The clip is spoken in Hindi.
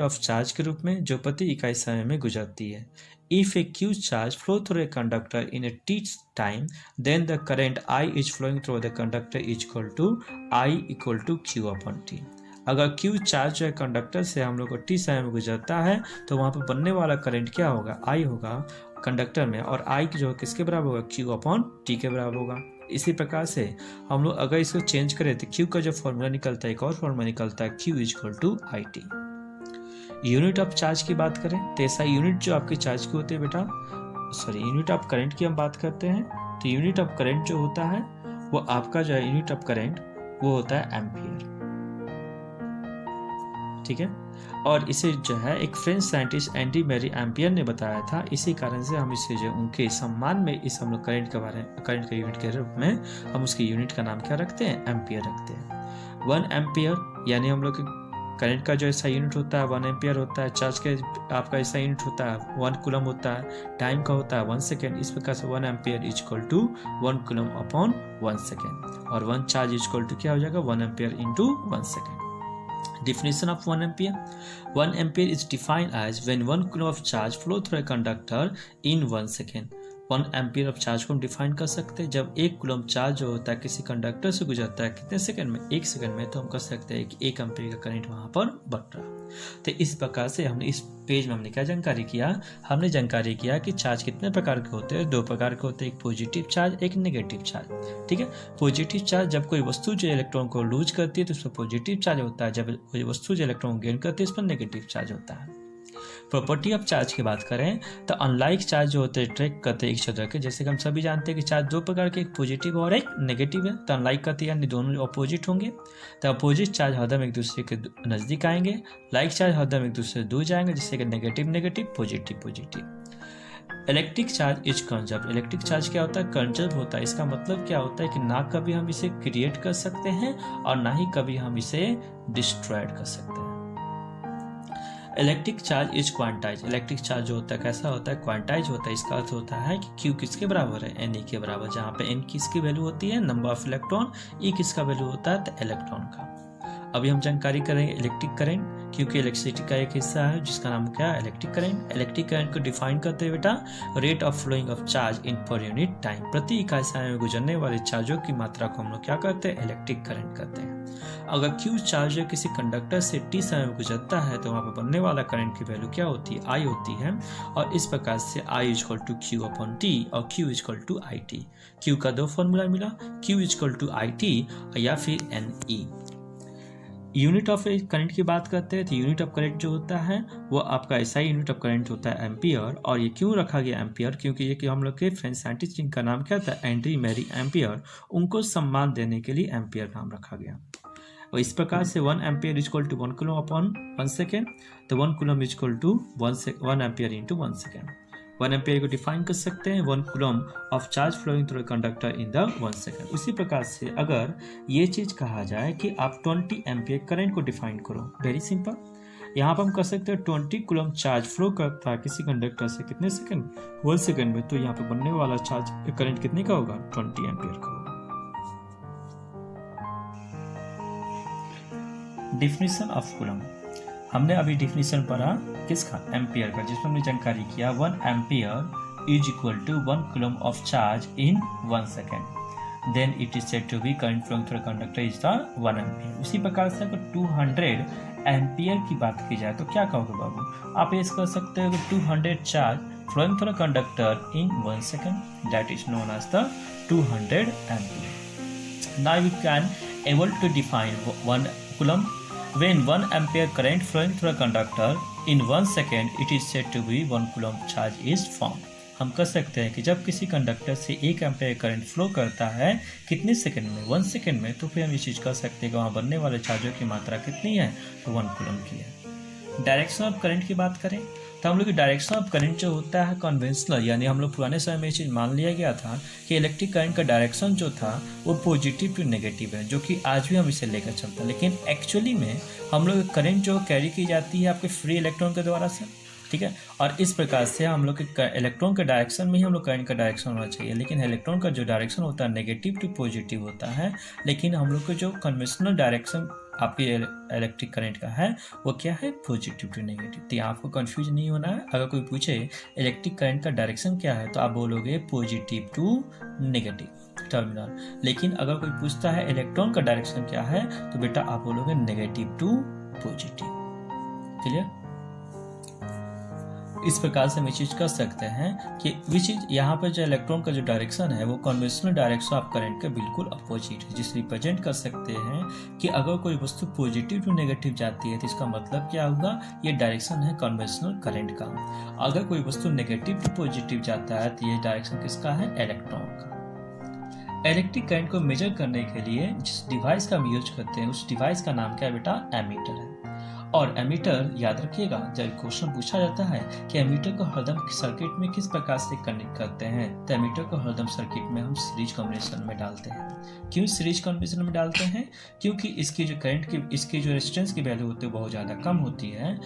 ऑफ चार्ज के रूप में जो प्रति इकाई समय में गुजरती है। If a Q charge flow through a conductor in a T time, then the current I is flowing through the conductor is equal to I equal to Q upon T. अगर क्यू चार्ज जो है कंडक्टर से हम लोग को टी समय में गुजरता है तो वहाँ पर बनने वाला करंट क्या होगा, I होगा कंडक्टर में, और I जो है किसके बराबर होगा, क्यू अपॉन टी के बराबर होगा। इसी प्रकार से हम लोग अगर इसको चेंज करें तो क्यू का जो फॉर्मूला निकलता है, एक और फॉर्मूला निकलता है, Q is equal to I T. Unit of charge की बात करें तो ऐसा यूनिट जो आपकी चार्ज की होती है बेटा, यूनिट ऑफ करंट की हम बात करते हैं तो यूनिट ऑफ करंट जो होता है वो आपका जो है यूनिट ऑफ करंट वो होता है एम्पियर, ठीक है। और इसे जो है एक French scientist Andre Marie Ampere ने बताया था। इसी कारण से हम इसे जो उनके सम्मान में इस हम लोग करंट का यूनिट के रूप में हम उसके यूनिट का नाम क्या रखते हैं, एम्पियर रखते हैं। 1 एम्पियर यानी हम लोग करंट का जो ऐसा यूनिट होता है 1 एम्पियर होता है, चार्ज के आपका ऐसा यूनिट होता है 1 कूलम होता है, टाइम का होता है 1 सेकेंड। इस प्रकार से 1 ampere is equal to 1 coulomb upon 1 second, और 1 चार्ज इज इक्वल टू क्या हो जाएगा, 1 ampere into 1 second. Definition of 1 ampere. 1 ampere is defined as when 1 coulomb of charge flow through a conductor in 1 second. 1 ampere of charge को हम डिफाइन कर सकते हैं जब 1 कूलम चार्ज जो होता है किसी कंडक्टर से गुजरता है कितने सेकंड में, 1 सेकंड में, तो हम कह सकते हैं कि 1 एम्पियर का करंट वहां पर बढ़ रहा है। तो इस प्रकार से हमने इस पेज में हमने क्या जानकारी किया, हमने जानकारी किया कि चार्ज कितने प्रकार के होते हैं, 2 प्रकार के होते हैं, एक पॉजिटिव चार्ज एक नेगेटिव चार्ज, ठीक है। पॉजिटिव चार्ज जब कोई वस्तु जो इलेक्ट्रॉन को लूज करती है तो उस पर पॉजिटिव चार्ज होता है, जब कोई वस्तु जो इलेक्ट्रॉन गेन करती है उस पर नेगेटिव चार्ज होता है। प्रॉपर्टी ऑफ चार्ज की बात करें तो अनलाइक चार्ज जो होते हैं ट्रैक करते हैं एक दूसरे के, जैसे कि हम सभी जानते हैं कि चार्ज 2 प्रकार के, एक पॉजिटिव और एक नेगेटिव है, तो अनलाइक करते हैं यानी दोनों अपोजिट होंगे, तो अपोजिट चार्ज हरदम एक दूसरे के नज़दीक आएंगे, लाइक चार्ज हरदम एक दूसरे से दूर जाएंगे, जिससे कि negative negative positive positive. Electric charge is conserve. Electric charge क्या होता है, कंजर्व होता है। इसका मतलब क्या होता है कि ना कभी हम इसे क्रिएट कर सकते हैं और ना ही कभी हम इसे डिस्ट्रॉयड कर सकते हैं। Electric charge is quantize. Electric charge जो होता है कैसा होता है, क्वांटाइज होता है। इसका अर्थ होता है कि Q किसके बराबर है, Ne के बराबर, जहाँ पे N किसकी वैल्यू होती है, नंबर ऑफ इलेक्ट्रॉन, E किसका वैल्यू होता है, तो इलेक्ट्रॉन का। अभी हम जानकारी करेंगे इलेक्ट्रिक करंट, क्योंकि इलेक्ट्रिसिटी का एक हिस्सा है जिसका नाम क्या है, इलेक्ट्रिक करंट। इलेक्ट्रिक करंट को डिफाइन करते हैं बेटा, rate of flowing of charge in per unit time. प्रति इकाई समय में गुजरने वाले चार्जों की मात्रा को हम लोग क्या करते हैं, इलेक्ट्रिक करंट करते हैं। अगर Q चार्ज किसी कंडक्टर से T समय में गुजरता है तो वहाँ पर बनने वाला करंट की वैल्यू क्या होती है, I होती है, और इस प्रकार से I is equal to Q upon T और Q is equal to IT। Q का 2 फॉर्मूला मिला, Q is equal to IT या फिर NE। यूनिट ऑफ करंट की बात करते हैं तो यूनिट ऑफ करंट जो होता है वो आपका ऐसा ही यूनिट ऑफ करंट होता है एम्पियर। और ये क्यों रखा गया एम्पियर, क्योंकि ये कि हम लोग के फ्रेंच साइंटिस्ट जिनका नाम क्या था, एंडी मैरी एम्पियर, उनको सम्मान देने के लिए एम्पियर नाम रखा गया। और इस प्रकार से 1 ampere is equal to 1 coulomb upon 1 second, तो 1 coulomb is equal to 1 ampere into 1 second. 1 ampere को डिफाइन कर सकते हैं 1 coulomb of charge flowing through conductor in the 1 second. उसी प्रकार से अगर ये चीज कहा जाए कि आप 20 एम्पियर करंट को डिफाइन करो, वेरी सिंपल, यहाँ पर हम कर सकते हैं 20 कूलम चार्ज फ्लो करता है किसी कंडक्टर से कितने सेकंड, 1 सेकंड में, तो यहाँ पे बनने वाला चार्ज करंट कितने का होगा, 20 एम्पियर का होगा। डिफिनीशन ऑफ कूलम, हमने अभी डिफिनीशन पढ़ा किसका, एम्पियर का, जिसमें हमने जानकारी किया 1 ampere is equal to 1 coulomb of charge in 1 second, then it is said to be current flowing through conductor is the 1 ampere. उसी प्रकार से अगर 200 एम्पियर की बात की जाए तो क्या कहोगे बाबू, आप ये कर सकते हो कि 200 charge flowing through conductor in 1 second, that is known as the 200 ampere. Now we can able to define 1 coulomb when 1 ampere current flowing through a conductor in 1 second, it is said to be 1 coulomb charge is formed। हम कह सकते हैं कि जब किसी कंडक्टर से 1 एम्पियर करंट फ्लो करता है कितने सेकंड में, 1 सेकंड में, तो फिर हम ये चीज़ कर सकते हैं कि वहाँ बनने वाले चार्जों की मात्रा कितनी है, तो 1 कूलम की है। डायरेक्शन ऑफ करंट की बात करें तो हम लोग की डायरेक्शन ऑफ करंट जो होता है कन्वेंशनल, यानी हम लोग पुराने समय में ये चीज़ मान लिया गया था कि इलेक्ट्रिक करंट का डायरेक्शन जो था वो पॉजिटिव टू नेगेटिव है, जो कि आज भी हम इसे लेकर चलते हैं। लेकिन एक्चुअली में हम लोग करंट जो कैरी की जाती है आपके फ्री इलेक्ट्रॉन के द्वारा से, ठीक है, और इस प्रकार से हम लोग के इलेक्ट्रॉन के डायरेक्शन में ही हम लोग करंट का डायरेक्शन होना चाहिए। लेकिन इलेक्ट्रॉन का जो डायरेक्शन होता है नेगेटिव टू पॉजिटिव होता है, लेकिन हम लोग को जो कन्वेंशनल डायरेक्शन आपके इलेक्ट्रिक करंट का है वो क्या है, पॉजिटिव टू नेगेटिव। तो यहाँ आपको कंफ्यूज नहीं होना है। अगर कोई पूछे इलेक्ट्रिक करंट का डायरेक्शन क्या है तो आप बोलोगे पॉजिटिव टू नेगेटिव टर्मिनल। लेकिन अगर कोई पूछता है इलेक्ट्रॉन का डायरेक्शन क्या है तो बेटा आप बोलोगे नेगेटिव टू पॉजिटिव। क्लियर? इस प्रकार से हम ये चीज कर सकते हैं कि विच इज यहाँ पर जो इलेक्ट्रॉन का जो डायरेक्शन है वो कन्वेंशनल डायरेक्शन ऑफ करंट के बिल्कुल अपोजिट है, जिसे रिप्रेजेंट कर सकते हैं कि अगर कोई वस्तु पॉजिटिव टू नेगेटिव जाती है तो इसका मतलब क्या होगा, ये डायरेक्शन है कन्वेंशनल करंट का। अगर कोई वस्तु नेगेटिव टू पॉजिटिव जाता है तो ये डायरेक्शन किसका है, इलेक्ट्रॉन का। इलेक्ट्रिक करंट को मेजर करने के लिए जिस डिवाइस का हम यूज करते हैं उस डिवाइस का नाम क्या है बेटा, एमीटर है। और एमीटर याद रखिएगा, जब क्वेश्चन पूछा जाता है कि एमीटर को हरदम सर्किट में किस प्रकार से कनेक्ट करते हैं, तो एमीटर को हरदम सर्किट में हम सीरीज कॉम्बिनेशन में डालते हैं। क्यों सीरीज कॉम्बिनेशन में डालते हैं, क्योंकि इसकी जो करंट की इसकी जो रेजिस्टेंस की वैल्यू होती है बहुत ज़्यादा कम होती है